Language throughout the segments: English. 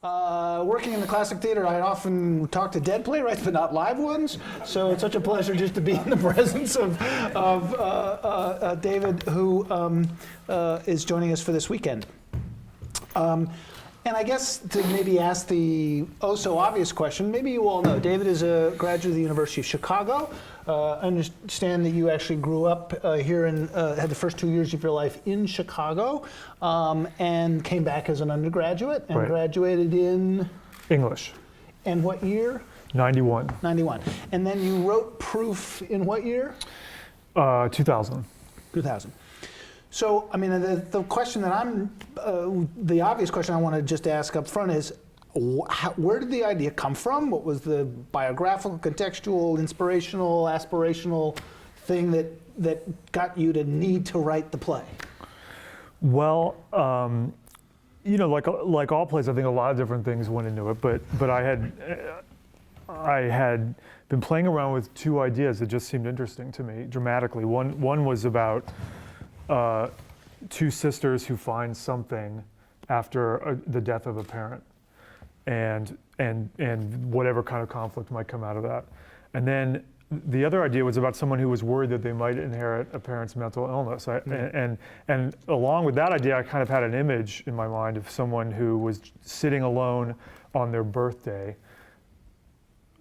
Working in the classic theater, I often talk to dead playwrights, but not live ones. So it's such a pleasure just to be in the presence of David, who is joining us for this weekend. And I guess to maybe ask the oh-so-obvious question, maybe you all know, David is a graduate of the University of Chicago. I understand that you actually grew up here and had the first 2 years of your life in Chicago, and came back as an undergraduate and graduated in? English. And what year? 91. 91. And then you wrote proof in what year? 2000. 2000. So, I mean, the question that the obvious question I want to just ask up front is, where did the idea come from? What was the biographical, contextual, inspirational, aspirational thing that got you to need to write the play? Well, you know, like all plays, I think a lot of different things went into it. But I had been playing around with two ideas that just seemed interesting to me dramatically. One was about two sisters who find something after the death of a parent, and whatever kind of conflict might come out of that. And then the other idea was about someone who was worried that they might inherit a parent's mental illness. And along with that idea, I kind of had an image in my mind of someone who was sitting alone on their birthday.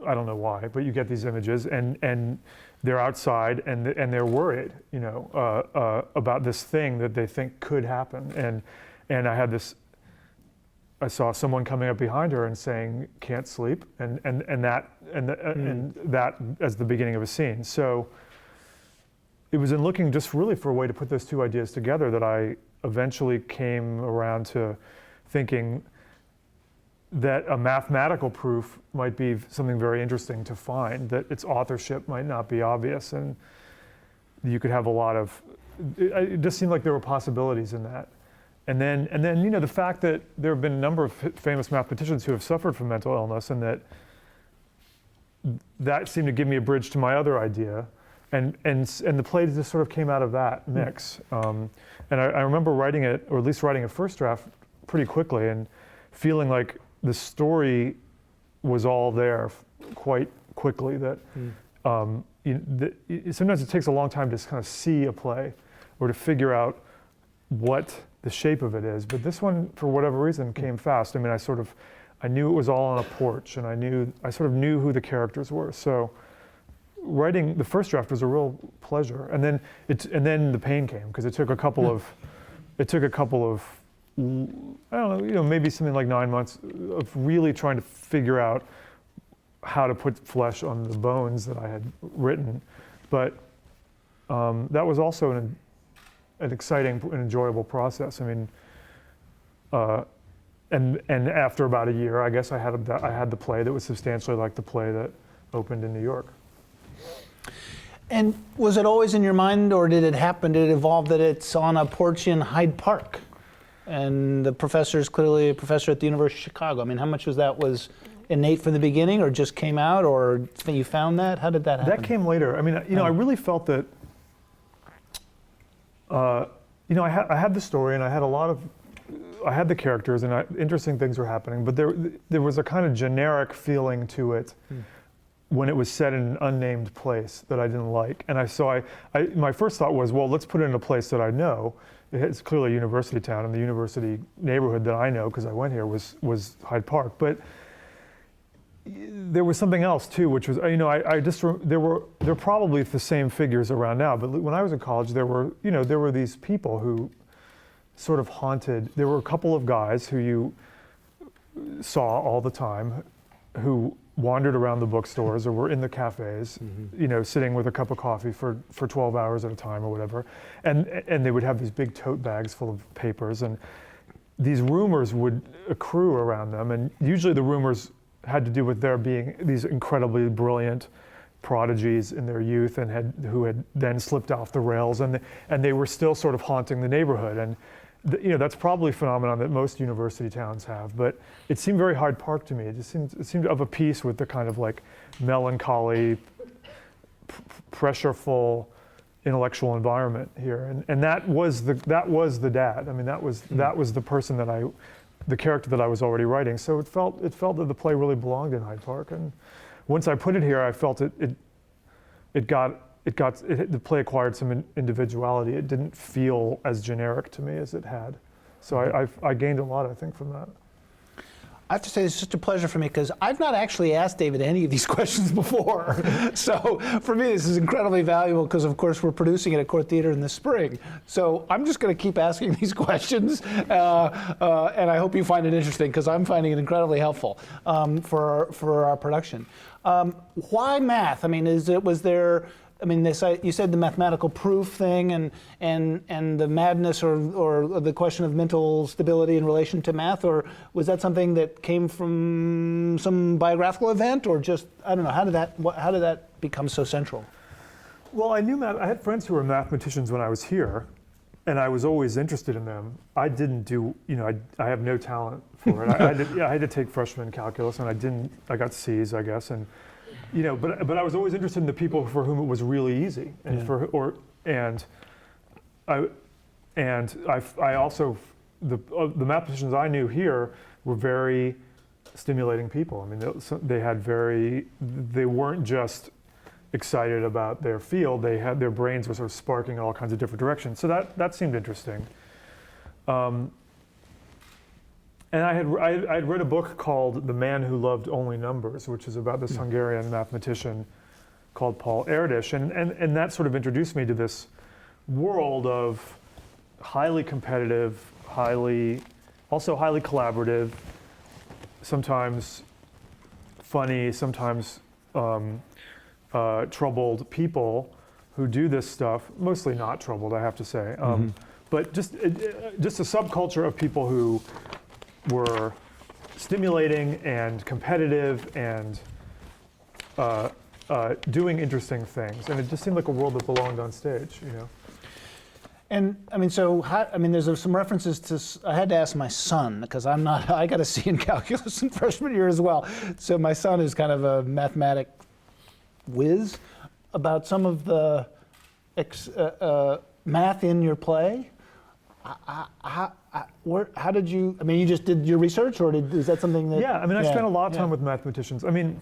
I don't know why, but you get these images, and they're outside and they're worried, you know, about this thing that they think could happen. And I saw someone coming up behind her and saying, "Can't sleep," and that as the beginning of a scene. So it was in looking just really for a way to put those two ideas together that I eventually came around to thinking that a mathematical proof might be something very interesting to find, that its authorship might not be obvious, and you could have a lot of, it just seemed like there were possibilities in that. And then you know, the fact that there have been a number of famous mathematicians who have suffered from mental illness, and that seemed to give me a bridge to my other idea, and the play just sort of came out of that mix. And I remember writing it, or at least writing a first draft pretty quickly, and feeling like the story was all there quite quickly. That sometimes it takes a long time to kind of see a play or to figure out what the shape of it is. But this one, for whatever reason, came fast. I mean, I knew it was all on a porch, and I sort of knew who the characters were. So writing the first draft was a real pleasure. And then the pain came, because it took a couple of I don't know, you know, maybe something like 9 months of really trying to figure out how to put flesh on the bones that I had written. But that was also an exciting and enjoyable process. I mean, and after about a year, I guess I had the play that was substantially like the play that opened in New York. And was it always in your mind, or did it evolve that it's on a porch in Hyde Park? And the professor is clearly a professor at the University of Chicago. I mean, how much was innate from the beginning, or just came out, or you found that? How did that happen? That came later. I mean, you know, I really felt that, you know, I had the story, and I had the characters, and interesting things were happening, but there was a kind of generic feeling to it when it was set in an unnamed place that I didn't like. And my first thought was, well, let's put it in a place that I know. It's clearly a university town, and the university neighborhood that I know, because I went here, was Hyde Park. But there was something else too, which was, you know, they're probably the same figures around now, but when I was in college, there were these people who sort of haunted. There were a couple of guys who you saw all the time, who wandered around the bookstores or were in the cafes, you know, sitting with a cup of coffee for 12 hours at a time or whatever. And they would have these big tote bags full of papers, and these rumors would accrue around them. And usually the rumors had to do with their being these incredibly brilliant prodigies in their youth, and who had then slipped off the rails, and they were still sort of haunting the neighborhood. And you know, that's probably a phenomenon that most university towns have, but it seemed very Hyde Park to me. It seemed of a piece with the kind of like melancholy, pressureful, intellectual environment here, and that was the dad. I mean, that was the person that the character that I was already writing. So it felt that the play really belonged in Hyde Park. And once I put it here, I felt the play acquired some individuality. It didn't feel as generic to me as it had. So I gained a lot, I think, from that. I have to say, it's such a pleasure for me because I've not actually asked David any of these questions before. So for me, this is incredibly valuable because, of course, we're producing it at Court Theater in the spring. So I'm just going to keep asking these questions, and I hope you find it interesting because I'm finding it incredibly helpful for our production. Why math? I mean, was there? I mean, you said the mathematical proof thing and the madness or the question of mental stability in relation to math, or was that something that came from some biographical event, or just, I don't know, how did that become so central? Well, I knew math. I had friends who were mathematicians when I was here, and I was always interested in them. I didn't do, I have no talent for it. I had to take freshman calculus, and I got C's, I guess, and but I was always interested in the people for whom it was really easy, and I also the mathematicians I knew here were very stimulating people. I mean, they weren't just excited about their field. Their brains were sort of sparking in all kinds of different directions. So that seemed interesting. And I had read a book called The Man Who Loved Only Numbers, which is about this Hungarian mathematician called Paul Erdős. And that sort of introduced me to this world of highly competitive, also highly collaborative, sometimes funny, sometimes troubled people who do this stuff, mostly not troubled, I have to say. But just a subculture of people who were stimulating and competitive and doing interesting things, and it just seemed like a world that belonged on stage, And I mean, there's some references to. I had to ask my son because I got a C in calculus in freshman year as well. So my son is kind of a mathematic whiz about some of the math in your play. How did you? I mean, you just did your research, or is that something that? Yeah, I mean, I spent a lot of time with mathematicians. I mean,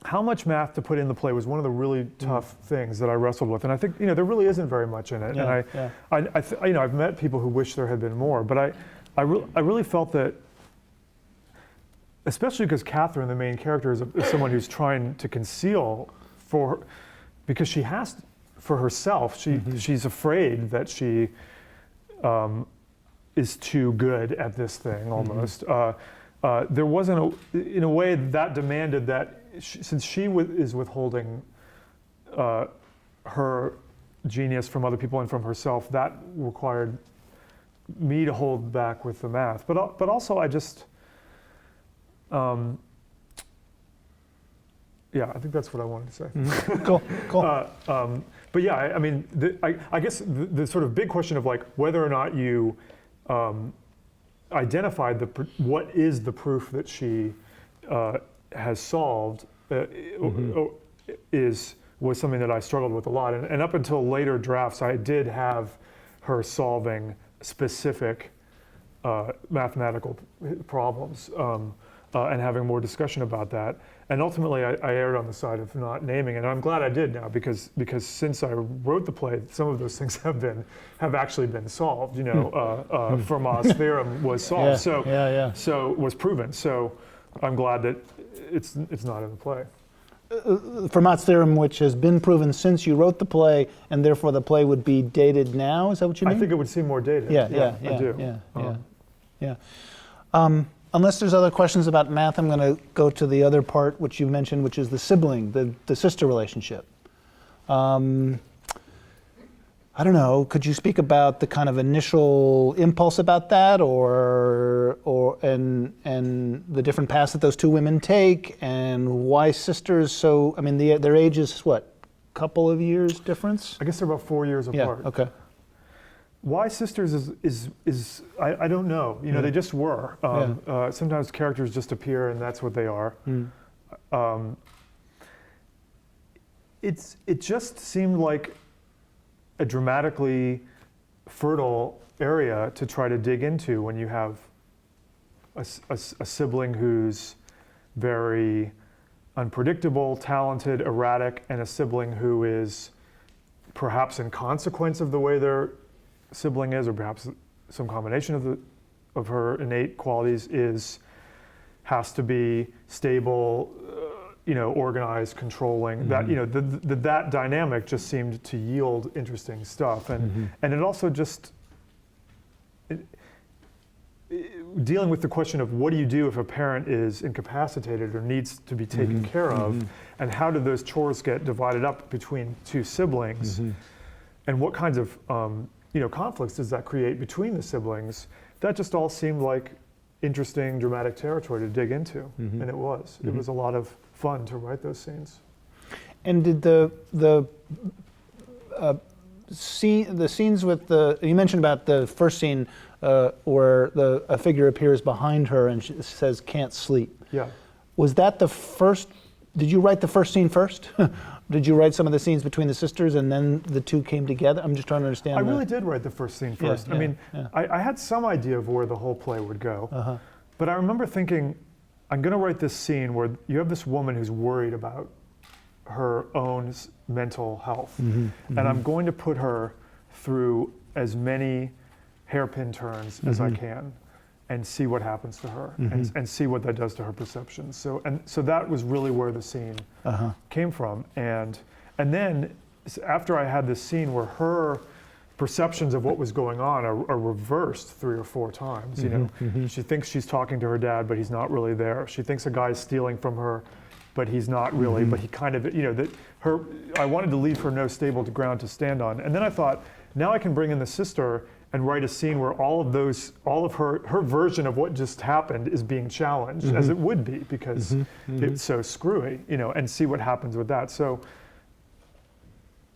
how much math to put in the play was one of the really tough things that I wrestled with, and I think there really isn't very much in it. And I've met people who wish there had been more, but I really felt that, especially because Catherine, the main character, is someone who's trying to conceal because she has for herself. She's afraid that she is too good at this thing almost. There wasn't in a way that demanded that since she is withholding her genius from other people and from herself, that required me to hold back with the math. But also I just, I think that's what I wanted to say. Cool. But yeah, I mean, I guess the sort of big question of like whether or not you identified what is the proof that she has solved was something that I struggled with a lot. And up until later drafts, I did have her solving specific mathematical problems and having more discussion about that. And ultimately, I erred on the side of not naming it. And I'm glad I did now because since I wrote the play, some of those things have actually been solved. Fermat's theorem was solved, so was proven. So I'm glad that it's not in the play. Fermat's theorem, which has been proven since you wrote the play, and therefore the play would be dated now. Is that what you mean? I think it would seem more dated. I do. Unless there's other questions about math, I'm going to go to the other part which you mentioned, which is the sibling, the sister relationship. I don't know. Could you speak about the kind of initial impulse about that, and the different paths that those two women take, and why sisters? So, I mean, their age is what, couple of years difference? I guess they're about 4 years apart. Yeah. Okay. Why sisters is I don't know. They just were. Sometimes characters just appear and that's what they are. It just seemed like a dramatically fertile area to try to dig into when you have a sibling who's very unpredictable, talented, erratic, and a sibling who is perhaps in consequence of the way their sibling is, or perhaps some combination of her innate qualities has to be stable, organized, controlling. That that dynamic just seemed to yield interesting stuff, and it also just dealing with the question of what do you do if a parent is incapacitated or needs to be taken care of, and how do those chores get divided up between two siblings, and what kinds of conflicts does that create between the siblings? That just all seemed like interesting, dramatic territory to dig into, and it was. It was a lot of fun to write those scenes. And did the scenes with you mentioned about the first scene where a figure appears behind her and she says "can't sleep." Yeah. Was that the first? Did you write the first scene first? Did you write some of the scenes between the sisters and then the two came together? I'm just trying to understand. I really did write the first scene first. I had some idea of where the whole play would go, but I remember thinking, I'm going to write this scene where you have this woman who's worried about her own mental health, and I'm going to put her through as many hairpin turns as I can, and see what happens to her, and see what that does to her perception. So that was really where the scene came from, and then after I had this scene where her perceptions of what was going on are reversed 3 or 4 times. She thinks she's talking to her dad, but he's not really there. She thinks a guy's stealing from her, but he's not really. But he kind of, I wanted to leave her no stable ground to stand on. And then I thought, now I can bring in the sister and write a scene where all of her version of what just happened is being challenged, as it would be, because it's so screwy, and see what happens with that. So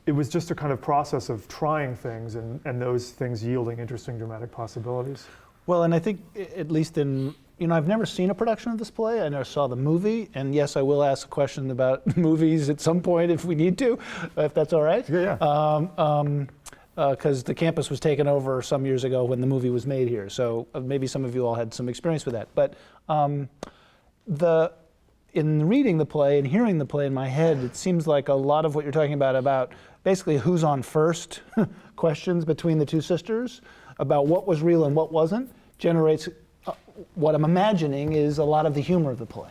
it was just a kind of process of trying things and those things yielding interesting dramatic possibilities. Well, and I think at least I've never seen a production of this play. I never saw the movie, and yes, I will ask a question about movies at some point if we need to, if that's all right. Yeah. Because the campus was taken over some years ago when the movie was made here, so maybe some of you all had some experience with that. But in reading the play and hearing the play in my head, it seems like a lot of what you're talking about basically who's on first questions between the two sisters, about what was real and what wasn't, generates what I'm imagining is a lot of the humor of the play.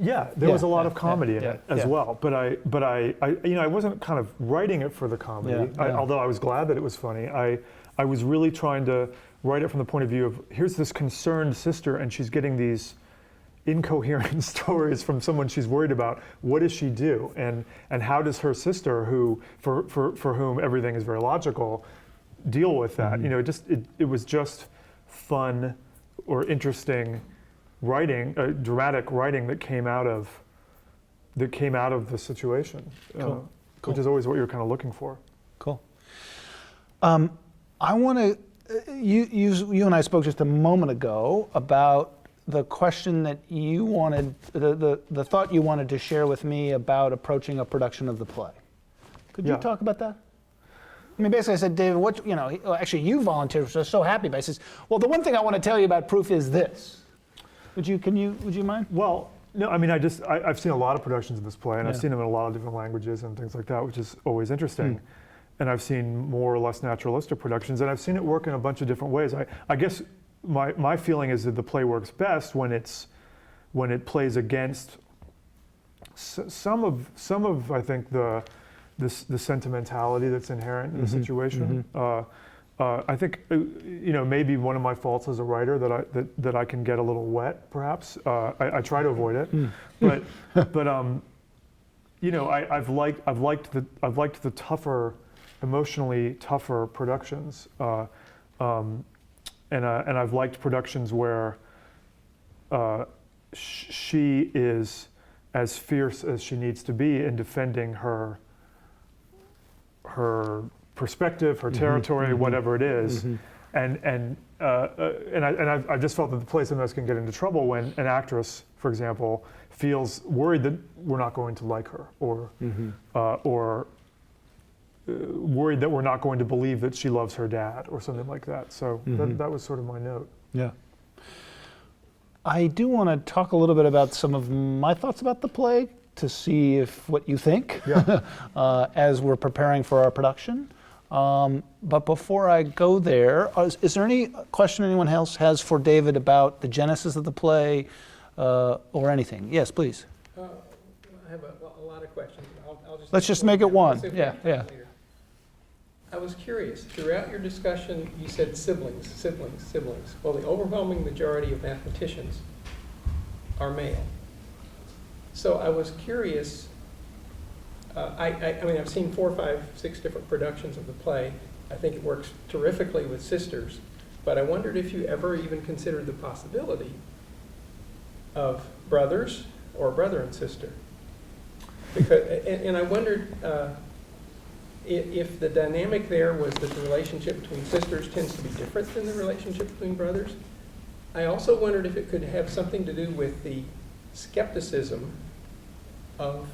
Yeah, there was a lot of comedy in it as well. But I wasn't kind of writing it for the comedy. Although I was glad that it was funny. I was really trying to write it from the point of view of, here's this concerned sister, and she's getting these incoherent stories from someone she's worried about. What does she do? And how does her sister, who for whom everything is very logical, deal with that? It was just fun or interesting writing, dramatic writing that came out of the situation, Cool. which is always what you're kind of looking for. Cool. I want to. You and I spoke just a moment ago about the question that you wanted, the thought you wanted to share with me about approaching a production of the play. Could you talk about that? I mean, basically, I said, David, actually, you volunteered, which I was so happy about. He says, well, the one thing I want to tell you about Proof is this. Would you mind? Well, no, I mean, I've seen a lot of productions of this play, and I've seen them in a lot of different languages and things like that, which is always interesting. And I've seen more or less naturalistic productions, and I've seen it work in a bunch of different ways. I guess my feeling is that the play works best when it plays against some of I think the sentimentality that's inherent in the situation. I think maybe one of my faults as a writer that I can get a little wet, perhaps. I try to avoid it, but I've liked the tougher, emotionally tougher productions, and I've liked productions where she is as fierce as she needs to be in defending her perspective, her territory, whatever it is, and I just felt that the play sometimes can get into trouble when an actress, for example, feels worried that we're not going to like her, or worried that we're not going to believe that she loves her dad, or something like that. So that was sort of my note. Yeah. I do want to talk a little bit about some of my thoughts about the play to see if what you think Yeah. as we're preparing for our production. But before I go there, is there any question anyone else has for David about the genesis of the play or anything? Yes, please. I have a lot of questions. I'll Let's just make it one. Let's see if we Yeah, have time yeah. later. I was curious, throughout your discussion, you said siblings, siblings, siblings. Well, the overwhelming majority of mathematicians are male. So I was curious, I mean, I've seen 4, 5, 6 different productions of the play. I think it works terrifically with sisters, but I wondered if you ever even considered the possibility of brothers or brother and sister. Because, and I wondered if the dynamic there was that the relationship between sisters tends to be different than the relationship between brothers. I also wondered if it could have something to do with the skepticism of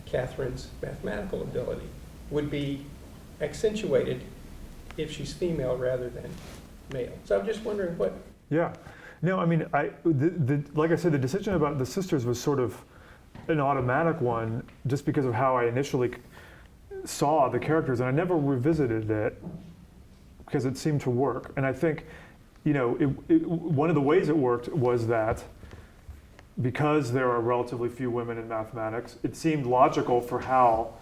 Catherine's mathematical ability would be accentuated if she's female rather than male. So I'm just wondering what. Yeah. No, I mean, like I said, the decision about the sisters was sort of an automatic one just because of how I initially saw the characters, and I never revisited it because it seemed to work. And I think, you know, one of the ways it worked was that because there are relatively few women in mathematics, it seemed logical for Hal,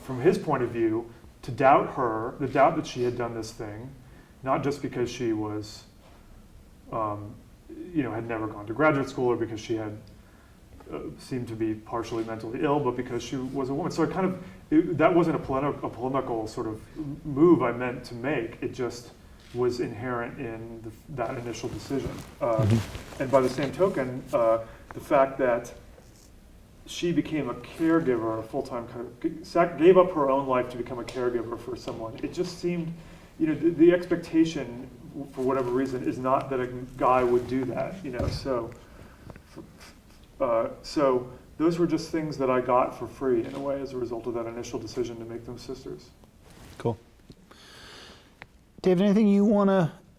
from his point of view, to doubt her, the doubt that she had done this thing, not just because she was, you know, had never gone to graduate school or because she had seemed to be partially mentally ill, but because she was a woman. So that wasn't a polemical sort of move I meant to make. It just was inherent in that initial decision. And by the same token, the fact that she became a caregiver, a full-time gave up her own life to become a caregiver for someone. It just seemed, you know, the expectation, for whatever reason, is not that a guy would do that, you know. So those were just things that I got for free in a way as a result of that initial decision to make them sisters. Cool. David, anything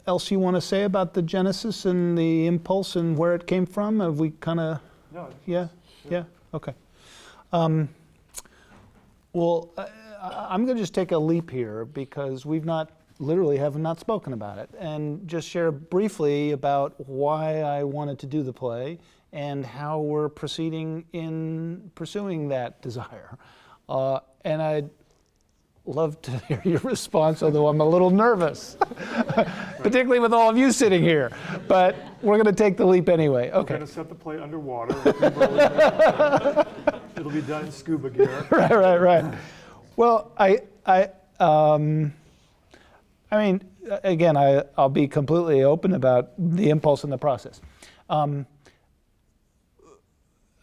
else you want to say about the genesis and the impulse and where it came from? Have we kind of? No. Yeah. Sure. Yeah. Okay. Well, I'm going to just take a leap here because we've literally have not spoken about it, and just share briefly about why I wanted to do the play and how we're proceeding in pursuing that desire. And I'd love to hear your response, although I'm a little nervous, particularly with all of you sitting here. But we're going to take the leap anyway. Okay. We're going to set the play underwater. It'll be done in scuba gear. Right. Well, I mean, again, I'll be completely open about the impulse and the process.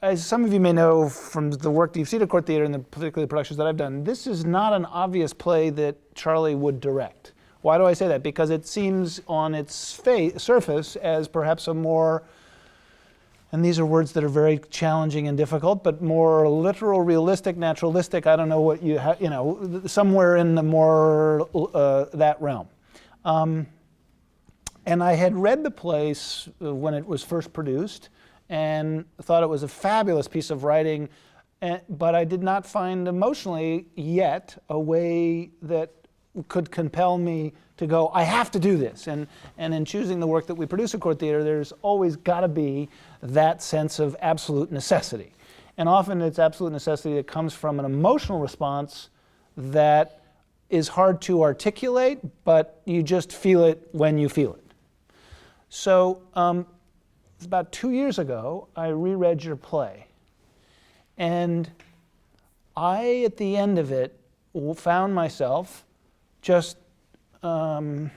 As some of you may know from the work that you've seen at Court Theater and the particular productions that I've done, this is not an obvious play that Charlie would direct. Why do I say that? Because it seems on its surface as perhaps a more, and these are words that are very challenging and difficult, but more literal, realistic, naturalistic, I don't know what you know, somewhere in the more that realm. And I had read the play when it was first produced, and thought it was a fabulous piece of writing, but I did not find emotionally yet a way that could compel me to go, I have to do this. And in choosing the work that we produce at Court Theater, there's always got to be that sense of absolute necessity. And often it's absolute necessity that comes from an emotional response that is hard to articulate, but you just feel it when you feel it. So, about 2 years ago, I reread your play, and I, at the end of it, found myself just, I'm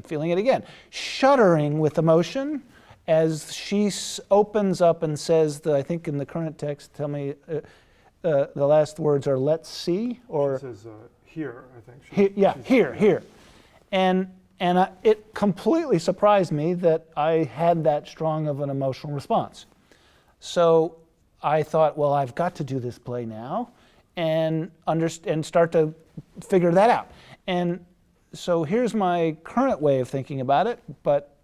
feeling it again, shuddering with emotion as she opens up and says, I think in the current text, tell me, the last words are, let's see, or? She says, here, I think. Here. And it completely surprised me that I had that strong of an emotional response. So I thought, well, I've got to do this play now and start to figure that out. And so here's my current way of thinking about it, but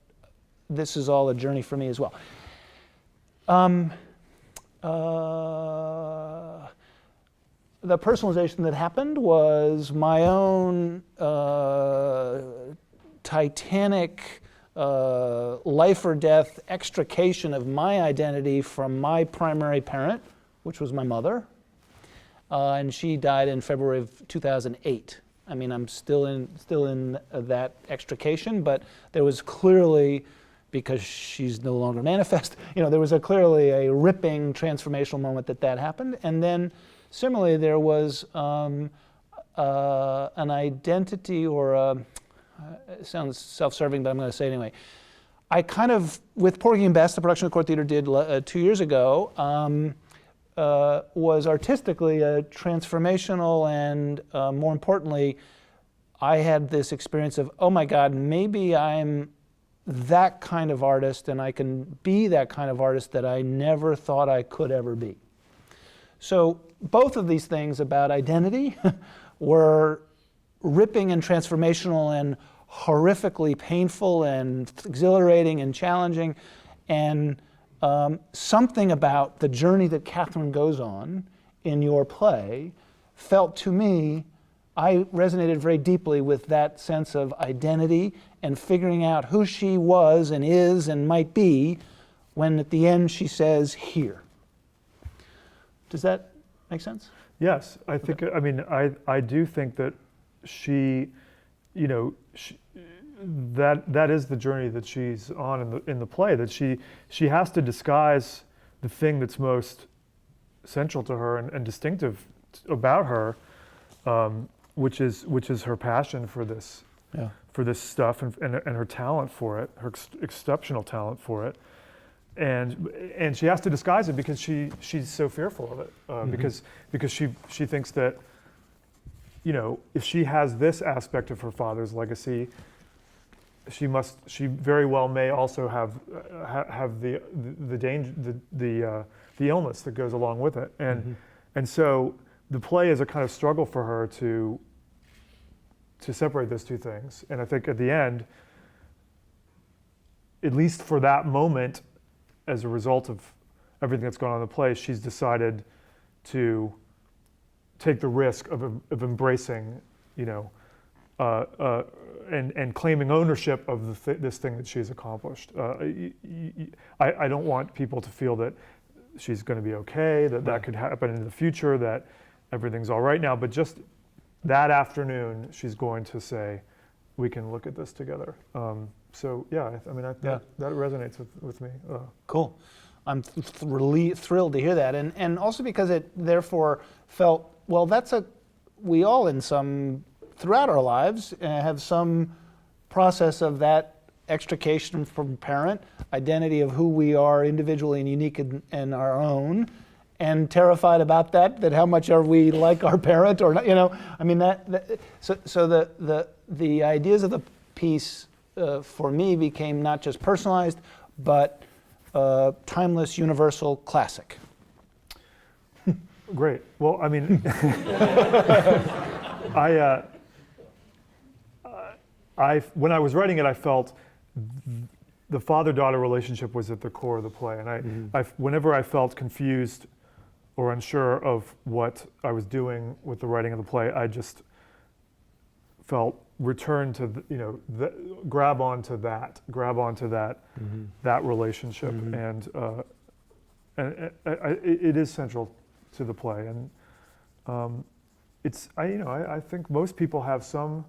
this is all a journey for me as well. The personalization that happened was my own titanic life or death extrication of my identity from my primary parent, which was my mother, and she died in February of 2008. I mean, I'm still in that extrication, but there was clearly, because she's no longer manifest, there was clearly a ripping transformational moment that happened. And then similarly, there was an identity, or it sounds self-serving, but I'm going to say it anyway. I kind of, with Porgy and Bess, the production the Court Theater did 2 years ago, was artistically transformational, and more importantly, I had this experience of, oh my God, maybe I'm that kind of artist, and I can be that kind of artist that I never thought I could ever be. So both of these things about identity were ripping and transformational and horrifically painful and exhilarating and challenging, and something about the journey that Catherine goes on in your play felt to me, I resonated very deeply with that sense of identity and figuring out who she was and is and might be when at the end she says, here. Does that make sense? Yes, I think, I mean, I do think that she, that is the journey that she's on in the play, that she has to disguise the thing that's most central to her and distinctive about her, which is her passion for this, for this stuff and her talent for it, her exceptional talent for it. And she has to disguise it because she's so fearful of it, because she thinks that, if she has this aspect of her father's legacy, she very well may also have the danger, the illness that goes along with it, and so the play is a kind of struggle for her to separate those two things. And I think at the end, at least for that moment, as a result of everything that's gone on in the play, she's decided to take the risk of embracing, and claiming ownership of this thing that she's accomplished. I don't want people to feel that she's going to be okay, that could happen in the future, that everything's all right now, but just that afternoon, she's going to say, we can look at this together. So yeah, that resonates with me. Cool. I'm really thrilled to hear that, and also because it therefore felt, well, we all throughout our lives have some process of that extrication from parent, identity of who we are individually and unique in our own, and terrified about that how much are we like our parent or not, I mean so the ideas of the piece for me became not just personalized, but timeless, universal, classic. Great. Well, I mean, when I was writing it, I felt the father-daughter relationship was at the core of the play, and whenever I felt confused or unsure of what I was doing with the writing of the play, I just felt return to grab onto that that relationship, and it is central to the play, and I think most people have some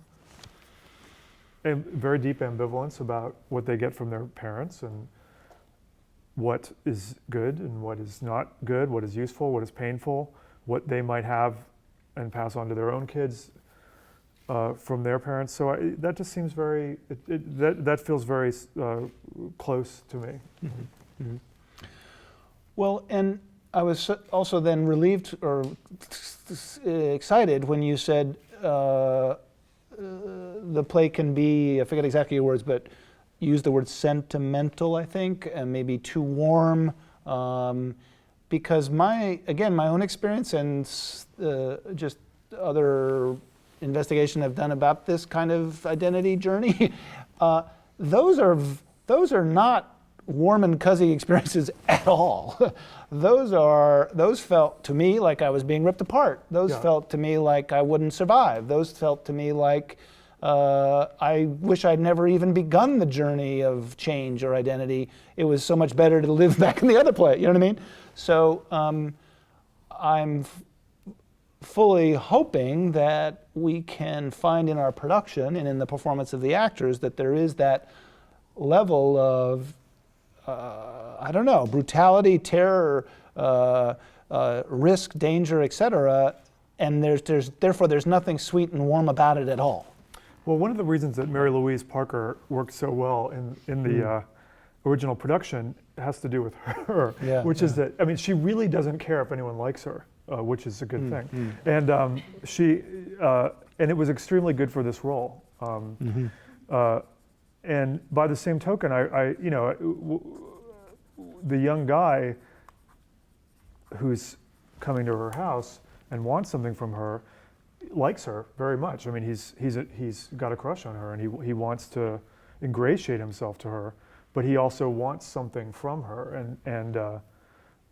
very deep ambivalence about what they get from their parents and what is good and what is not good, what is useful, what is painful, what they might have and pass on to their own kids from their parents. So that just seems that feels very close to me. Well, and I was also then relieved or excited when you said the play can be, I forget exactly your words, but you used the word sentimental, I think, and maybe too warm, because my own experience and just other investigation I've done about this kind of identity journey, those are those are not warm and cozy experiences at all. Those felt to me like I was being ripped apart. Those Yeah. felt to me like I wouldn't survive. Those felt to me like I wish I'd never even begun the journey of change or identity. It was so much better to live back in the other play. You know what I mean? So I'm fully hoping that we can find in our production and in the performance of the actors that there is that level of, I don't know, brutality, terror, risk, danger, etc. And therefore there's nothing sweet and warm about it at all. Well, one of the reasons that Mary Louise Parker worked so well in the original production has to do with her, Yeah, which is that, I mean, she really doesn't care if anyone likes her, which is a good thing. And and it was extremely good for this role. And by the same token, the young guy who's coming to her house and wants something from her likes her very much. I mean, he's got a crush on her, and he wants to ingratiate himself to her, but he also wants something from her. And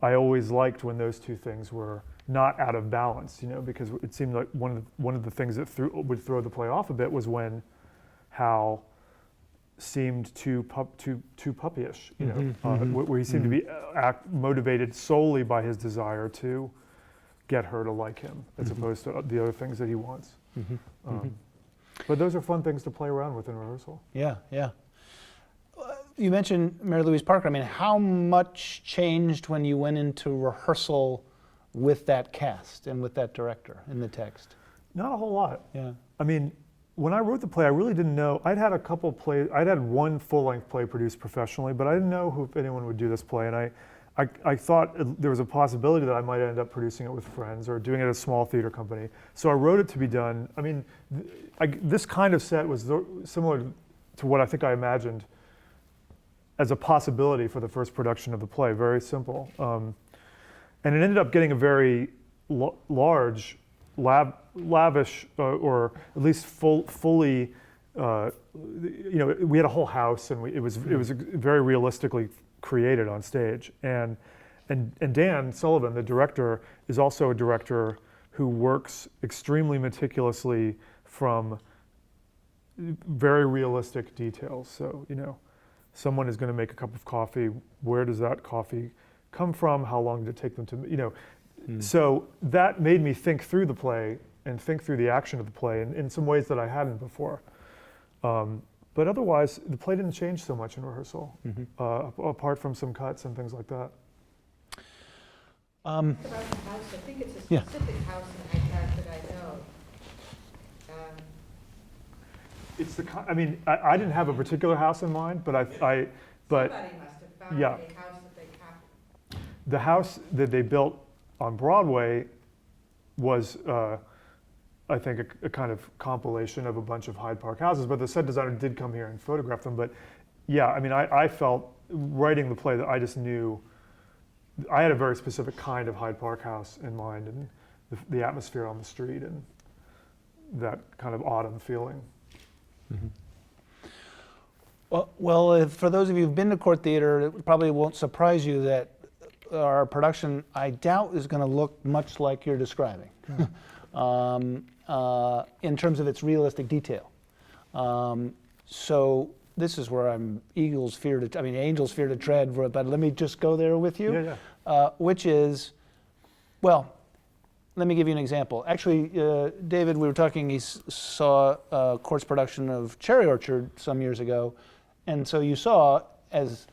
I always liked when those two things were not out of balance, because it seemed like one of the things that would throw the play off a bit was when Hal seemed too puppyish, where he seemed to be motivated solely by his desire to get her to like him, as opposed to the other things that he wants. But those are fun things to play around with in rehearsal. Yeah, yeah. You mentioned Mary Louise Parker. I mean, how much changed when you went into rehearsal with that cast and with that director in the text? Not a whole lot. Yeah. I mean, when I wrote the play, I really didn't know. I'd had one full-length play produced professionally, but I didn't know if anyone would do this play, and I thought there was a possibility that I might end up producing it with friends or doing it at a small theater company. So I wrote it to be done. I mean, this kind of set was similar to what I think I imagined as a possibility for the first production of the play. Very simple. And it ended up getting a very large, lavish, or at least fully, we had a whole house, and it was very realistically created on stage. And Dan Sullivan, the director, is also a director who works extremely meticulously from very realistic details. So, someone is going to make a cup of coffee. Where does that coffee come from? How long did it take them to, So that made me think through the play and think through the action of the play in some ways that I hadn't before. But otherwise, the play didn't change so much in rehearsal, apart from some cuts and things like that. About the house, I think it's a specific house in Hyde Park that I know. It's I didn't have a particular house in mind, but Somebody must have found yeah. a house that they copied. The house that they built on Broadway was, I think, a kind of compilation of a bunch of Hyde Park houses, but the set designer did come here and photograph them. But yeah, I mean, I felt, writing the play, that I just knew, I had a very specific kind of Hyde Park house in mind, and the atmosphere on the street, and that kind of autumn feeling. Well, for those of you who've been to Court Theater, it probably won't surprise you that our production, I doubt, is going to look much like you're describing, in terms of its realistic detail. So this is where angels fear to tread, but let me just go there with you. Yeah. Which is, well, let me give you an example. Actually, David, we were talking, he saw Court's production of Cherry Orchard some years ago, and so you saw, as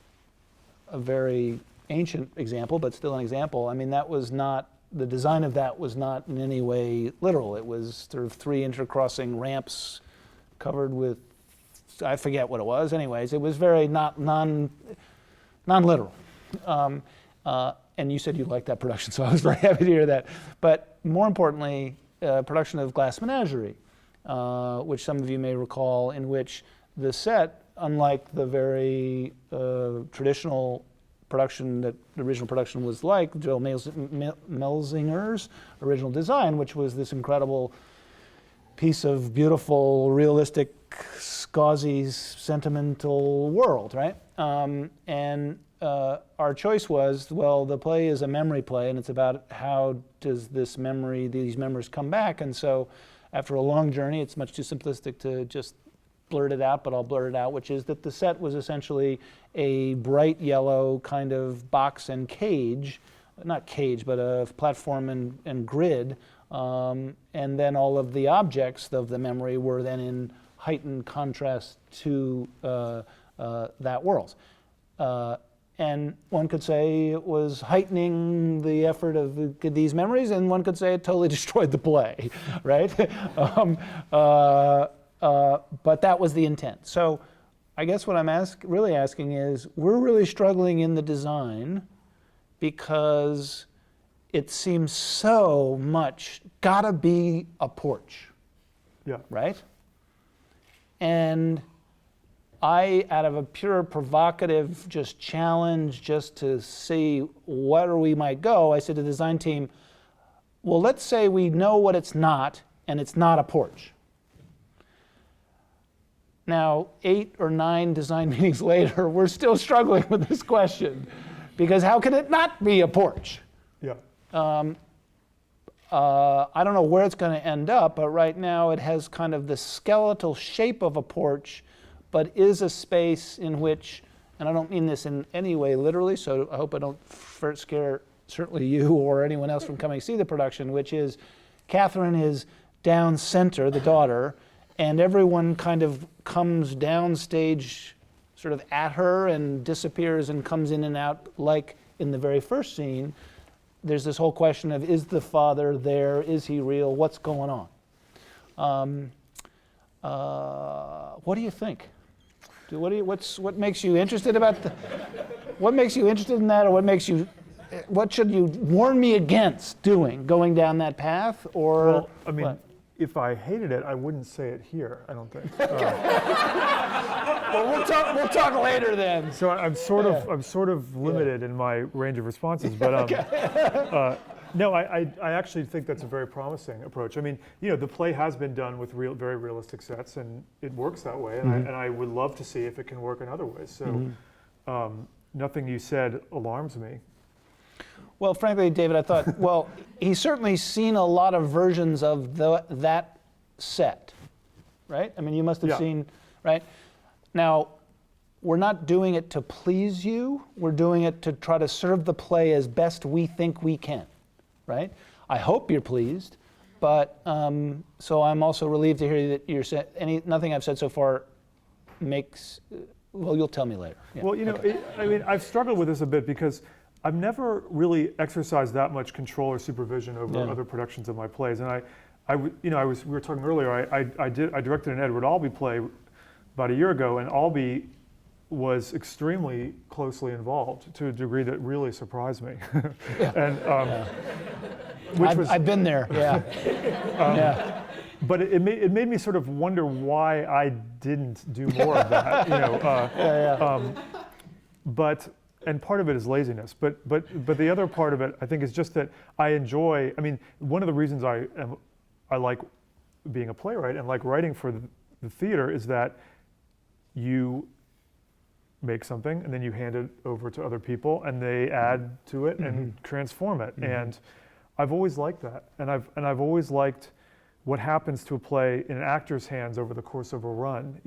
a very ancient example, but still an example, I mean, that was not, the design of that was not in any way literal. It was sort of 3 intercrossing ramps covered with, I forget what it was. Anyways, it was very non-literal. And you said you liked that production, so I was very happy to hear that. But more importantly, production of Glass Menagerie, which some of you may recall, in which the set, unlike the very traditional production that the original production was like, Joel Melzinger's original design, which was this incredible piece of beautiful, realistic, gauzy, sentimental world, right? and our choice was, well, the play is a memory play, and it's about how does these memories come back. And so after a long journey, it's much too simplistic to just blurt it out, but I'll blurt it out, which is that the set was essentially a bright yellow kind of box and cage, not cage, but a platform and grid. And then all of the objects of the memory were then in heightened contrast to that world. And one could say it was heightening the effort of these memories, and one could say it totally destroyed the play, right? But that was the intent. So I guess what I'm really asking is, we're really struggling in the design because it seems so much gotta be a porch, right? And I, out of a pure provocative just challenge, just to see where we might go, I said to the design team, well, let's say we know what it's not, and it's not a porch. Now, 8 or 9 design meetings later, we're still struggling with this question, because how can it not be a porch? Yeah. I don't know where it's going to end up, but right now it has kind of the skeletal shape of a porch, but is a space in which, and I don't mean this in any way literally, so I hope I don't scare certainly you or anyone else from coming to see the production, which is Catherine is down center, the daughter, and everyone kind of comes down stage sort of at her and disappears and comes in and out like in the very first scene. There's this whole question of, is the father there? Is he real? What's going on? What do you think? What makes you interested about what makes you interested in that, or what should you warn me against doing, going down that path, or? Well, I mean, what? if I hated it, I wouldn't say it here, I don't think. Well, we'll talk later then. So I'm sort of limited in my range of responses, but no, I actually think that's a very promising approach. I mean, the play has been done with very realistic sets, and it works that way, and I would love to see if it can work in other ways. So nothing you said alarms me. Well, frankly, David, I thought, well, he's certainly seen a lot of versions of that set, right? I mean, you must have seen, right? Now, we're not doing it to please you. We're doing it to try to serve the play as best we think we can, right? I hope you're pleased, but so I'm also relieved to hear that nothing I've said so far makes. Well, you'll tell me later. Yeah. Well, I mean, I've struggled with this a bit because I've never really exercised that much control or supervision over other productions of my plays, and we were talking earlier. I directed an Edward Albee play about a year ago, and Albee was extremely closely involved to a degree that really surprised me. And I've been there. Yeah. But it made me sort of wonder why I didn't do more of that. And part of it is laziness, but the other part of it, I think, is just that I enjoy. I mean, one of the reasons I like being a playwright and like writing for the theater is that you make something and then you hand it over to other people and they add to it and transform it. And I've always liked that, and I've always liked what happens to a play in an actor's hands over the course of a run.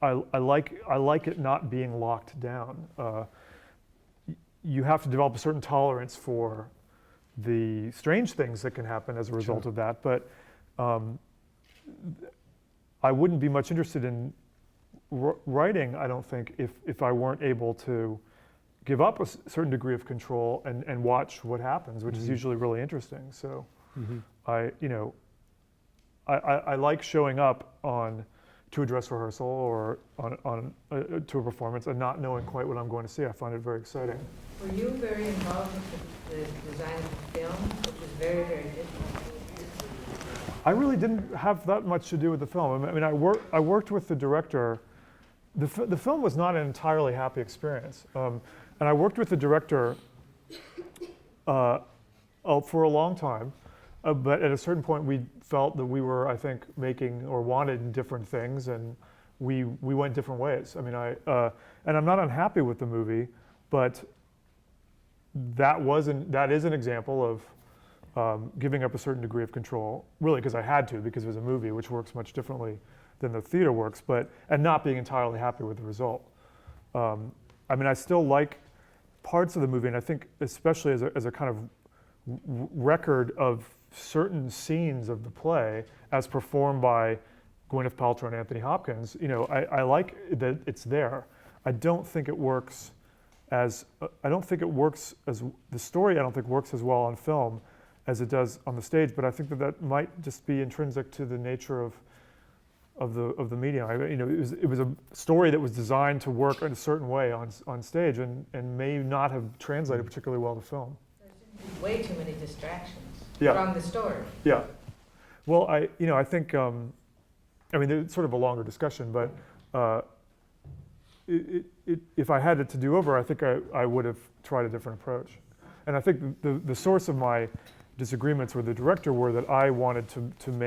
I like it not being locked down. You have to develop a certain tolerance for the strange things that can happen as a result of that. But I wouldn't be much interested in writing, I don't think, if I weren't able to give up a certain degree of control and watch what happens, which is usually really interesting. So I like showing up to a dress rehearsal or to a performance and not knowing quite what I'm going to see. I find it very exciting. Were you very involved with the design of the film, which was very, very different? I really didn't have that much to do with the film. I mean, I worked with the director. The film was not an entirely happy experience, and I worked with the director for a long time. But at a certain point, we felt that we were, I think, making or wanted different things, and we went different ways. I mean, and I'm not unhappy with the movie, but that is an example of giving up a certain degree of control, really because I had to, because it was a movie, which works much differently than the theater works, and not being entirely happy with the result. I mean, I still like parts of the movie, and I think especially as a kind of record of certain scenes of the play as performed by Gwyneth Paltrow and Anthony Hopkins, I like that it's there. I don't think it works as the story I don't think works as well on film as it does on the stage, but I think that might just be intrinsic to the nature of the medium. It was a story that was designed to work in a certain way on stage and may not have translated particularly well to film. There's way too many distractions Yeah. from the story. Yeah. Well, I think, it's sort of a longer discussion, but if I had it to do over, I think I would have tried a different approach. And I think the source of my disagreements with the director were that I wanted to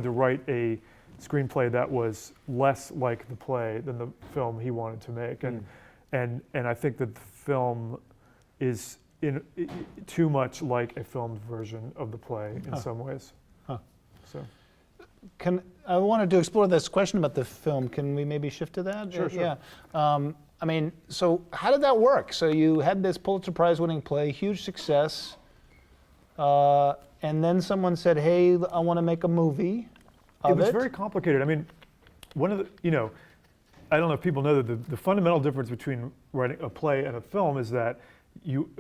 write a screenplay that was less like the play than the film he wanted to make. And I think that the film is too much like a filmed version of the play in some ways. So. I wanted to explore this question about the film. Can we maybe shift to that? Sure. Yeah. So how did that work? So you had this Pulitzer Prize winning play, huge success, and then someone said, hey, I want to make a movie of it. It was very complicated. I mean, one of the, I don't know if people know that the fundamental difference between writing a play and a film is that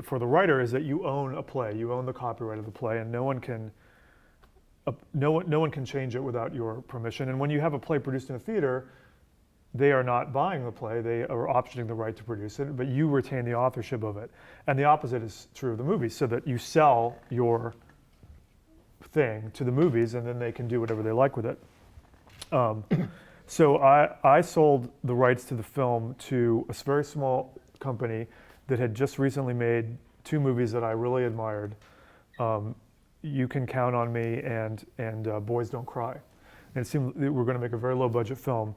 for the writer, is that you own a play, you own the copyright of the play, and no one can change it without your permission. And when you have a play produced in a theater, they are not buying the play, they are optioning the right to produce it, but you retain the authorship of it. And the opposite is true of the movies, so that you sell your thing to the movies and then they can do whatever they like with it. So I sold the rights to the film to a very small company that had just recently made 2 movies that I really admired. You Can Count on Me and Boys Don't Cry. And it seemed we were going to make a very low budget film.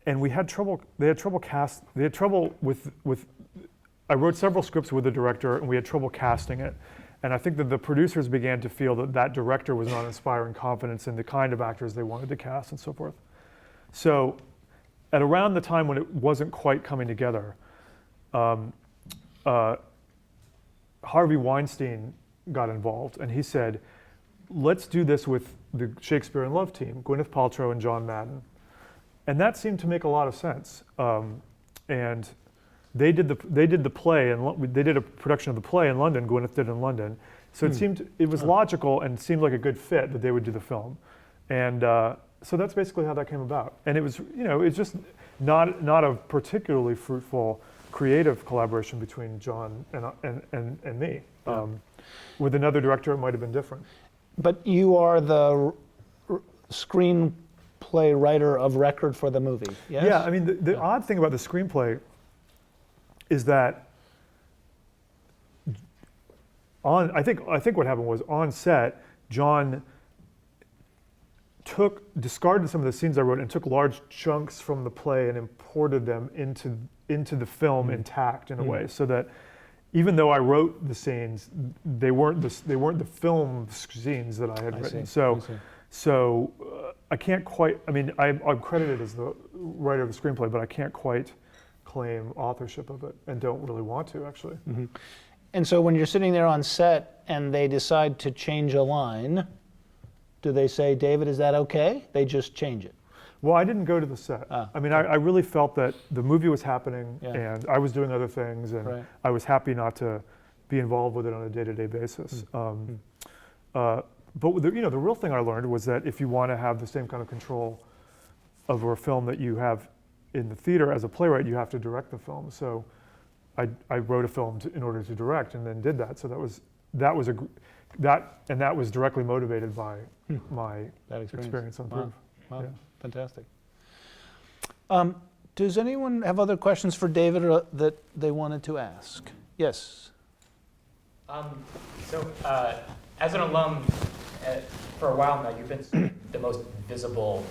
And they had trouble with I wrote several scripts with the director and we had trouble casting it. And I think that the producers began to feel that director was not inspiring confidence in the kind of actors they wanted to cast and so forth. So at around the time when it wasn't quite coming together, Harvey Weinstein got involved and he said, let's do this with the Shakespeare in Love team, Gwyneth Paltrow and John Madden. And that seemed to make a lot of sense. And they did the play, and they did a production of the play in London. Gwyneth did in London, so it was logical and seemed like a good fit that they would do the film, and so that's basically how that came about. And it was, it's just not a particularly fruitful creative collaboration between John and me. With another director, it might have been different. But you are the screenplay writer of record for the movie, yes? Yeah, I mean, the odd thing about the screenplay is that I think what happened was on set, John discarded some of the scenes I wrote and took large chunks from the play and imported them into the film intact in a way, so that even though I wrote the scenes, they weren't the film scenes that I had written. So I can't quite. I mean, I'm credited as the writer of the screenplay, but I can't quite claim authorship of it, and don't really want to actually. Mm-hmm. And so when you're sitting there on set and they decide to change a line, do they say, David, is that okay? They just change it. Well, I didn't go to the set. I mean, I really felt that the movie was happening and I was doing other things, and I was happy not to be involved with it on a day-to-day basis. But the real thing I learned was that if you want to have the same kind of control over a film that you have in the theater as a playwright, you have to direct the film. So I wrote a film in order to direct, and then did that. So that was directly motivated by my experience on Proof. Wow. Yeah. Fantastic. Does anyone have other questions for David or that they wanted to ask? Yes. As an alum, for a while now, you've been the most visible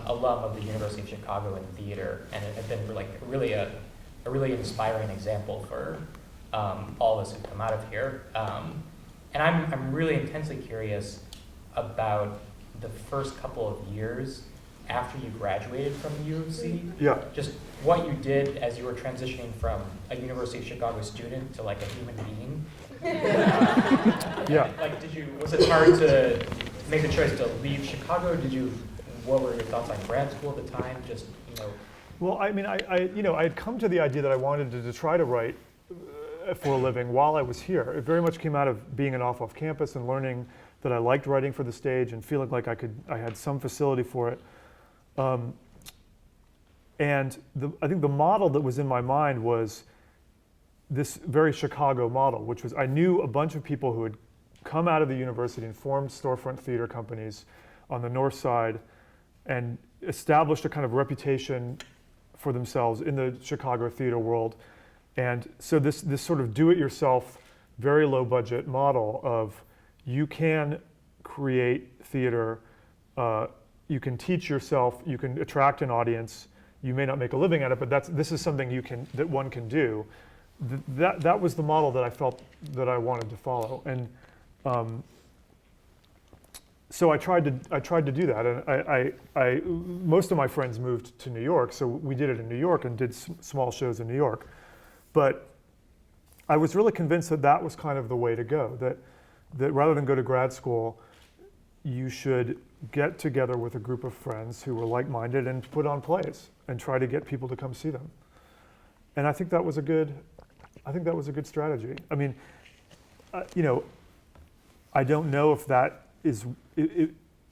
alum of the University of Chicago in theater, and it had been like really a really inspiring example for all of us who come out of here. And I'm really intensely curious about the first couple of years after you graduated from U of C. Yeah. Just what you did as you were transitioning from a University of Chicago student to like a human being. Yeah. Like, was it hard to make the choice to leave Chicago? What were your thoughts on grad school at the time? Just, Well, I mean, I had come to the idea that I wanted to try to write for a living while I was here. It very much came out of being an off campus and learning that I liked writing for the stage and feeling like I had some facility for it. And I think the model that was in my mind was this very Chicago model, which was I knew a bunch of people who had come out of the university and formed storefront theater companies on the north side and established a kind of reputation for themselves in the Chicago theater world. And so this sort of do-it-yourself, very low-budget model of you can create theater, you can teach yourself, you can attract an audience. You may not make a living at it, but this is something that one can do. That was the model that I felt that I wanted to follow, and so I tried to do that. And I most of my friends moved to New York, so we did it in New York and did small shows in New York. But I was really convinced that that was kind of the way to go. That rather than go to grad school, you should get together with a group of friends who were like-minded and put on plays and try to get people to come see them. And I think that was a good strategy. I mean, I don't know if that is.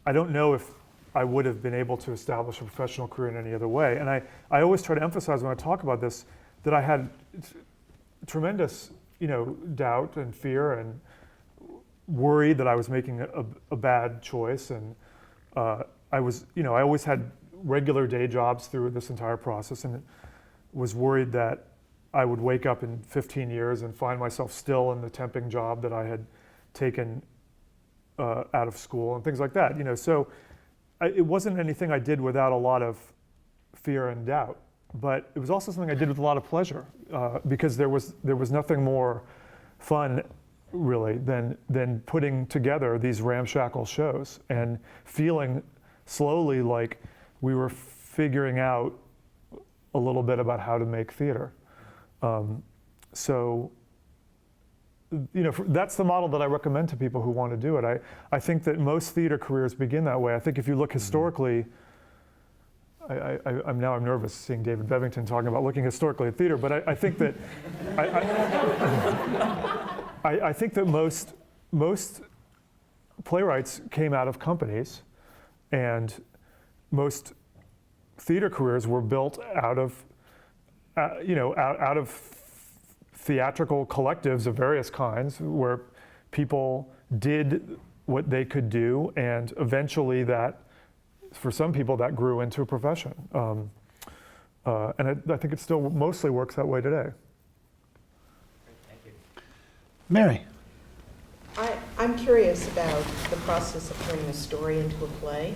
I don't know if I would have been able to establish a professional career in any other way. And I always try to emphasize when I talk about this that I had tremendous, doubt and fear and worried that I was making a bad choice. And I was, I always had regular day jobs through this entire process, and was worried that I would wake up in 15 years and find myself still in the temping job that I had taken out of school and things like that. So it wasn't anything I did without a lot of fear and doubt, but it was also something I did with a lot of pleasure because there was nothing more fun really than putting together these ramshackle shows and feeling slowly like we were figuring out a little bit about how to make theater. So that's the model that I recommend to people who want to do it. I think that most theater careers begin that way. I think if you look historically, I'm nervous seeing David Bevington talking about looking historically at theater, but I think that I think that most playwrights came out of companies, and most theater careers were built out of out of theatrical collectives of various kinds, where people did what they could do, and eventually that, for some people, that grew into a profession. And I think it still mostly works that way today. Thank you. Mary. I'm curious about the process of turning a story into a play,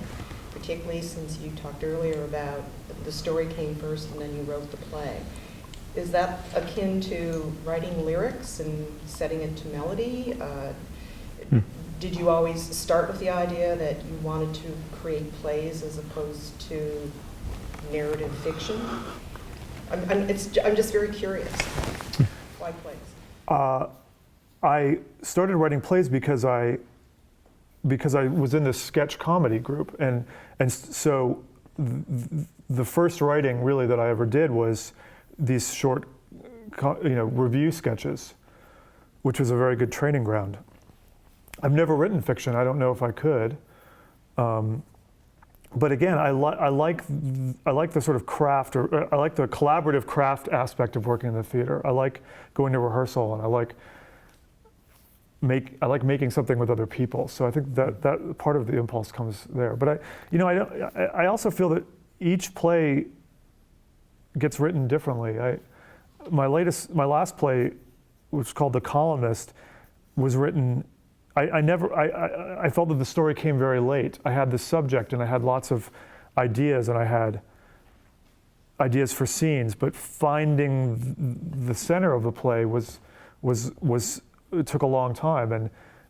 particularly since you talked earlier about the story came first and then you wrote the play. Is that akin to writing lyrics and setting it to melody? Did you always start with the idea that you wanted to create plays as opposed to narrative fiction? I'm just very curious. Why plays? I started writing plays because I was in this sketch comedy group, and so the first writing really that I ever did was these short, review sketches, which was a very good training ground. I've never written fiction. I don't know if I could, but again, I like the sort of craft, or I like the collaborative craft aspect of working in the theater. I like going to rehearsal, and I like making something with other people. So I think that part of the impulse comes there. But I also feel that each play gets written differently. My last play, which is called The Colonist, was written. I felt that the story came very late. I had this subject, and I had lots of ideas and I had ideas for scenes, but finding the center of the play it took a long time,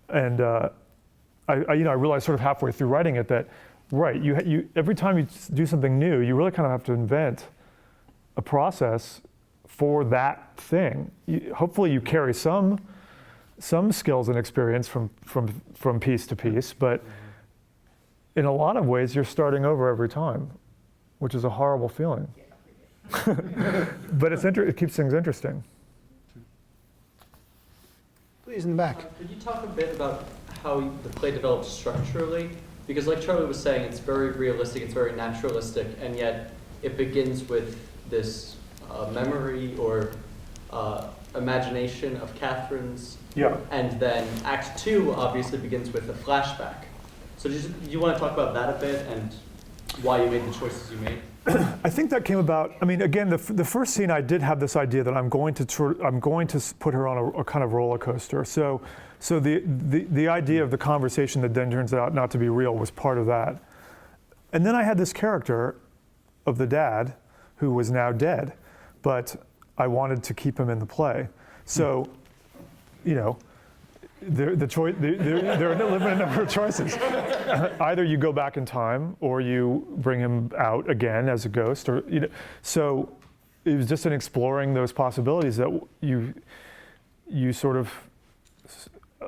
and I realized sort of halfway through writing it that you every time you do something new, you really kind of have to invent a process for that thing. Hopefully you carry some skills and experience from piece to piece, but in a lot of ways you're starting over every time, which is a horrible feeling. But it keeps things interesting. Please, in the back. Could you talk a bit about how the play develops structurally? Because like Charlie was saying, it's very realistic, it's very naturalistic, and yet it begins with this memory or imagination of Catherine's. Yeah. And then Act 2 obviously begins with a flashback. So do you want to talk about that a bit and why you made the choices you made? I think that came about. I mean, again, the first scene I did have this idea that I'm going to put her on a kind of roller coaster. So the idea of the conversation that then turns out not to be real was part of that. And then I had this character of the dad who was now dead, but I wanted to keep him in the play. So, there are a limited number of choices. Either you go back in time, or you bring him out again as a ghost, or So it was just in exploring those possibilities that you sort of.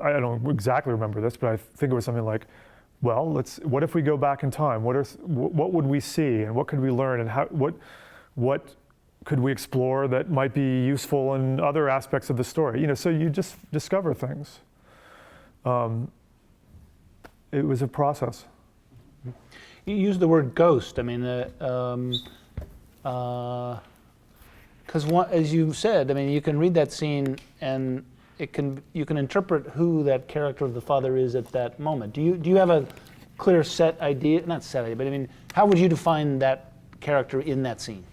I don't exactly remember this, but I think it was something like, well, what if we go back in time? What would we see, and what could we learn, and what could we explore that might be useful in other aspects of the story? So you just discover things. It was a process. You used the word ghost. I mean, because as you said, I mean, you can read that scene and you can interpret who that character of the father is at that moment. Do you have a clear set idea? Not set idea, but I mean, how would you define that character in that scene?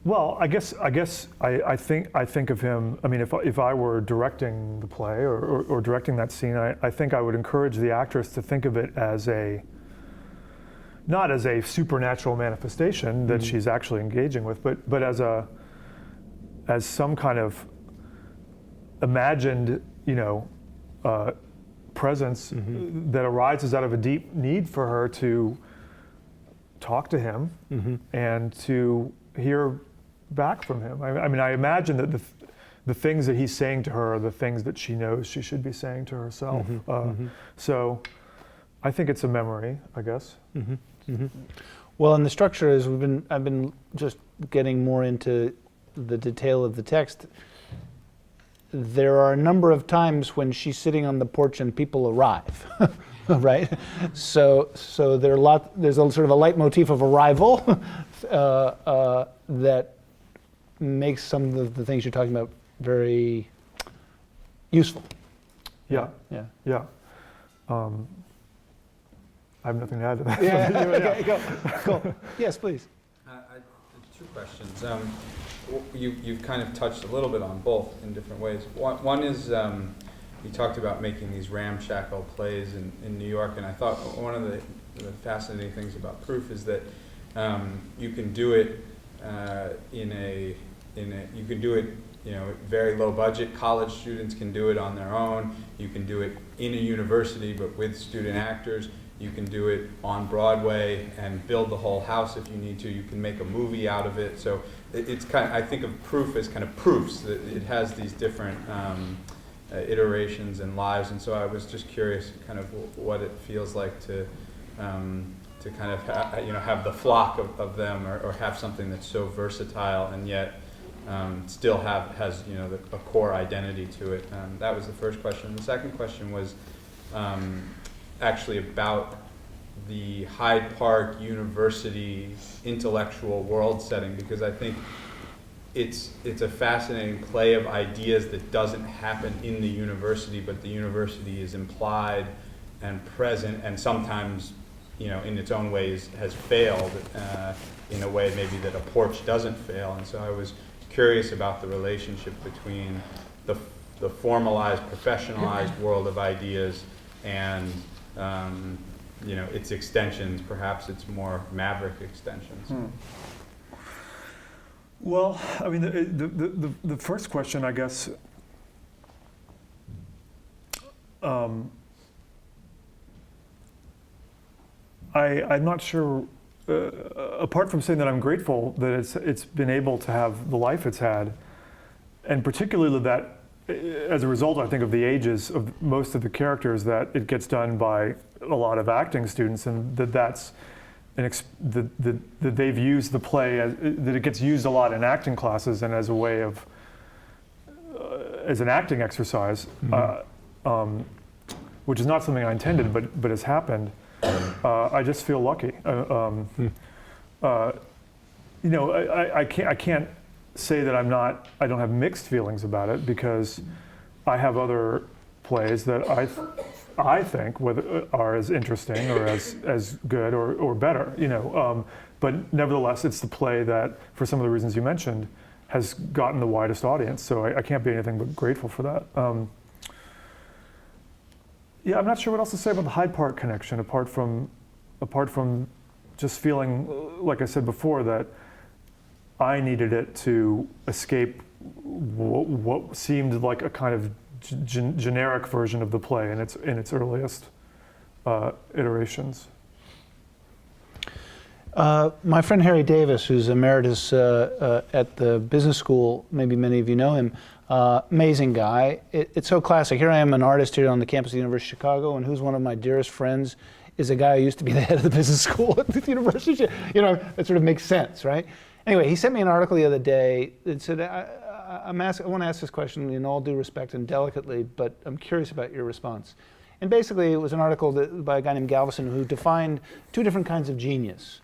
Well, I guess I think of him. I mean, if I were directing the play or directing that scene, I think I would encourage the actress to think of it as not as a supernatural manifestation that she's actually engaging with, but as some kind of imagined, presence that arises out of a deep need for her to talk to him and to hear back from him. I mean, I imagine that the things that he's saying to her are the things that she knows she should be saying to herself. So I think it's a memory, I guess. Well, and the structure is I've been just getting more into the detail of the text. There are a number of times when she's sitting on the porch and people arrive, right? So there's a sort of a leitmotif of arrival that makes some of the things you're talking about very useful. Yeah. I have nothing to add to that. Okay, go. Cool. Yes, please. Two questions. You've kind of touched a little bit on both in different ways. One is you talked about making these ramshackle plays in New York, and I thought one of the fascinating things about Proof is that you can do it you can do it very low budget. College students can do it on their own. You can do it in a university, but with student actors. You can do it on Broadway and build the whole house if you need to. You can make a movie out of it. So it's kind of, I think of Proof as kind of proofs that it has these different iterations and lives. And so I was just curious, kind of what it feels like to kind of have the flock of them, or have something that's so versatile and yet still has a core identity to it. That was the first question. The second question was actually about the Hyde Park University intellectual world setting, because I think it's a fascinating play of ideas that doesn't happen in the university, but the university is implied and present, and sometimes in its own ways has failed in a way maybe that a porch doesn't fail. And so I was curious about the relationship between the formalized, professionalized world of ideas and its extensions, perhaps it's more Maverick extensions. Well, I mean, the first question, I guess, I'm not sure, apart from saying that I'm grateful that it's been able to have the life it's had, and particularly that as a result, I think, of the ages of most of the characters, that it gets done by a lot of acting students, and that they've used the play, that it gets used a lot in acting classes and as a way of, as an acting exercise, which is not something I intended, but has happened. I just feel lucky. I can't say that I don't have mixed feelings about it, because I have other plays that I think are as interesting or as good or better, but nevertheless, it's the play that, for some of the reasons you mentioned, has gotten the widest audience. So I can't be anything but grateful for that. Yeah, I'm not sure what else to say about the Hyde Park connection, apart from just feeling, like I said before, that I needed it to escape what seemed like a kind of generic version of the play in its earliest iterations. My friend Harry Davis, who's emeritus at the business school, maybe many of you know him, amazing guy. It's so classic. Here I am, an artist here on the campus of the University of Chicago, and who's one of my dearest friends is a guy who used to be the head of the business school at the University of Chicago. That sort of makes sense, right? Anyway, he sent me an article the other day that said, I want to ask this question in all due respect and delicately, but I'm curious about your response. And basically, it was an article by a guy named Galveston who defined two different kinds of genius.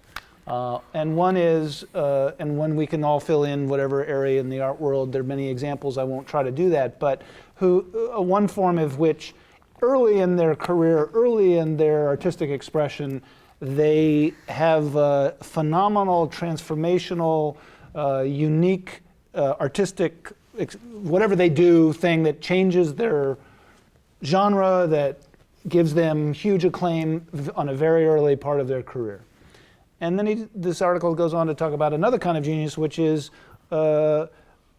And one is, and when we can all fill in whatever area in the art world, there are many examples, I won't try to do that, but one form of which early in their career, early in their artistic expression, they have a phenomenal, transformational, unique, artistic, whatever they do, thing that changes their genre, that gives them huge acclaim on a very early part of their career. And then this article goes on to talk about another kind of genius, which is, and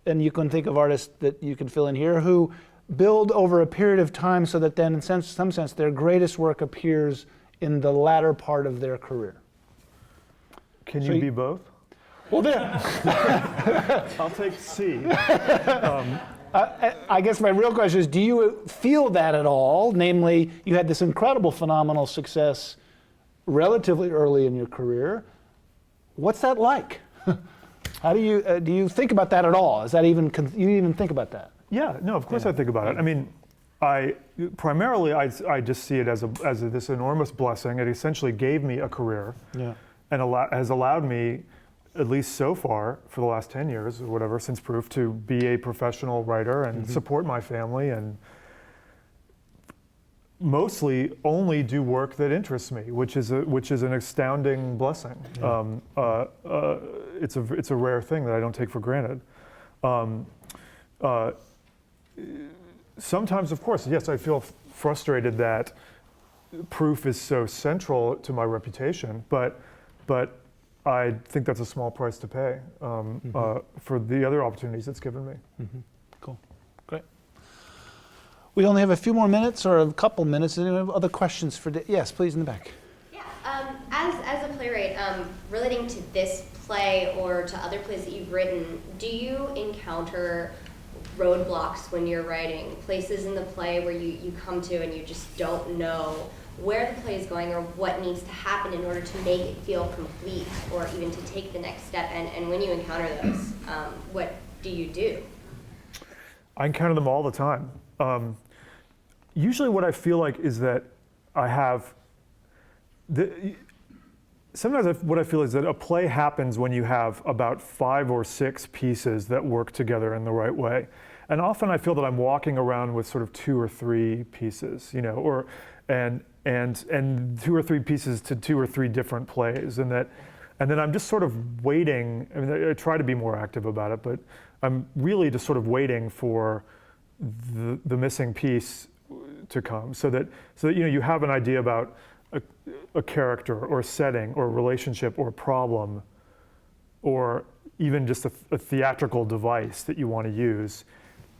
you can think of artists that you can fill in here, who build over a period of time so that then, in some sense, their greatest work appears in the latter part of their career. Can you be both? Well, there. I'll take C. I guess my real question is, do you feel that at all? Namely, you had this incredible, phenomenal success relatively early in your career. What's that like? How do you think about that at all? Is that you even think about that? Yeah, no, of course I think about it. I mean, I just see it as this enormous blessing. It essentially gave me a career, and has allowed me, at least so far, for the last 10 years or whatever, since Proof, to be a professional writer and support my family, and mostly only do work that interests me, which is an astounding blessing. Yeah. It's a rare thing that I don't take for granted. Sometimes, of course, yes, I feel frustrated that Proof is so central to my reputation, but I think that's a small price to pay for the other opportunities it's given me. Cool, great. We only have a few more minutes, or a couple minutes. Anyone have other questions for? Yes, please, in the back. Yeah, as a playwright, relating to this play or to other plays that you've written, do you encounter roadblocks when you're writing, places in the play where you come to and you just don't know where the play is going or what needs to happen in order to make it feel complete, or even to take the next step? And when you encounter those, what do you do? I encounter them all the time. Usually what I feel like is that I have, sometimes what I feel is that a play happens when you have about 5 or 6 pieces that work together in the right way. And often I feel that I'm walking around with sort of 2 or 3 pieces, and 2 or 3 pieces to 2 or 3 different plays, and then I'm just sort of waiting. I mean, I try to be more active about it, but I'm really just sort of waiting for the missing piece to come, so that you have an idea about a character or setting or relationship or problem, or even just a theatrical device that you want to use,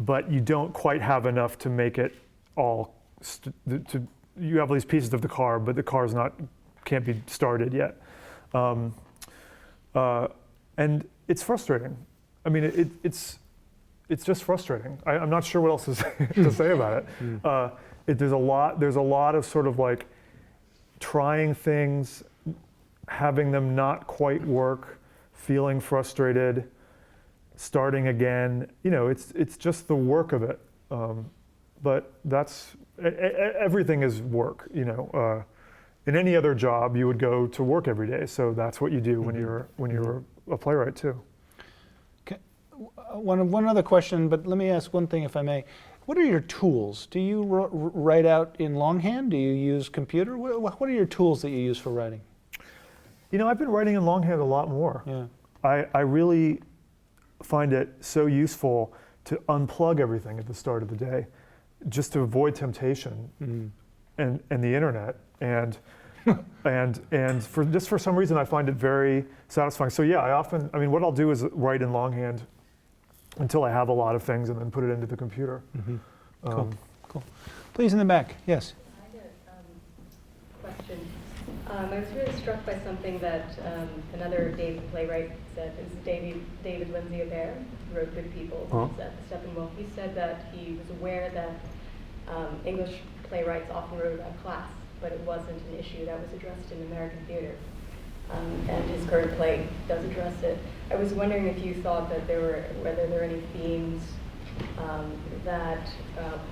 but you don't quite have enough to make it all, you have these pieces of the car, but the car's can't be started yet. And it's frustrating. I mean, it's just frustrating. I'm not sure what else to say about it. There's a lot of sort of like trying things, having them not quite work, feeling frustrated, starting again. You know, it's just the work of it. But that's everything is work. You know, in any other job, you would go to work every day. So that's what you do when you're a playwright too. One other question, but let me ask one thing if I may. What are your tools? Do you write out in longhand? Do you use computer? What are your tools that you use for writing? You know, I've been writing in longhand a lot more. Yeah. I really find it so useful to unplug everything at the start of the day, just to avoid temptation and the internet. And for some reason, I find it very satisfying. So yeah, what I'll do is write in longhand until I have a lot of things and then put it into the computer. Cool. Please, in the back. Yes. I had a question. I was really struck by something that another playwright said. It was David Auburn, who wrote Good People at the Steppenwolf. He said that he was aware that English playwrights often wrote about class, but it wasn't an issue that was addressed in American theater. And his current play does address it. I was wondering if you thought that whether there were any themes that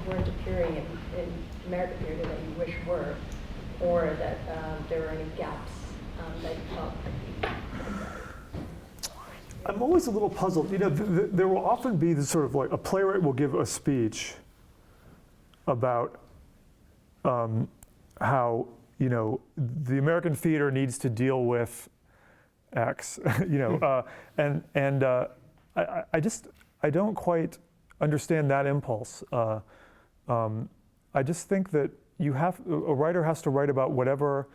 weren't appearing in American theater that you wish were, or that there were any gaps that you thought might be. I'm always a little puzzled. You know, there will often be this sort of like a playwright will give a speech about how, you know, the American theater needs to deal with X, you know, I don't quite understand that impulse. I just think that a writer has to write about whatever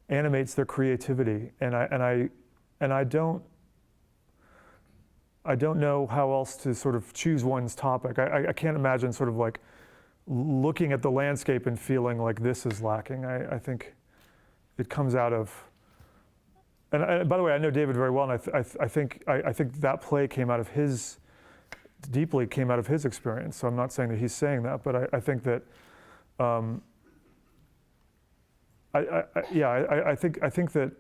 animates their creativity, and I don't know how else to sort of choose one's topic. I can't imagine sort of like looking at the landscape and feeling like this is lacking. I think it comes out of, and by the way, I know David very well, and I think that play deeply came out of his experience. So I'm not saying that he's saying that, but I think that, I think that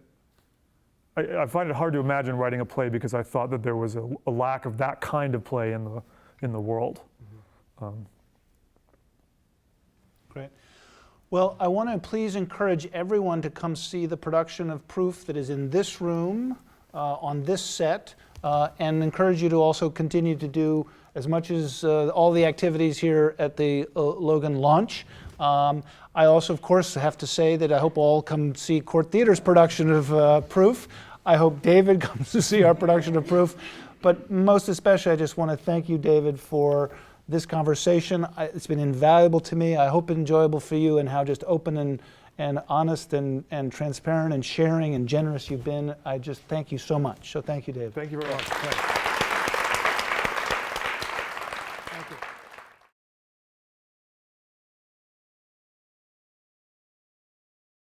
I find it hard to imagine writing a play because I thought that there was a lack of that kind of play in the world. Great. Well, I want to please encourage everyone to come see the production of Proof that is in this room, on this set, and encourage you to also continue to do as much as all the activities here at the Logan launch. I also, of course, have to say that I hope all come see Court Theater's production of Proof. I hope David comes to see our production of Proof. But most especially, I just want to thank you, David, for this conversation. It's been invaluable to me. I hope enjoyable for you, and how just open and honest and transparent and sharing and generous you've been. I just thank you so much. So thank you, David. Thank you very much.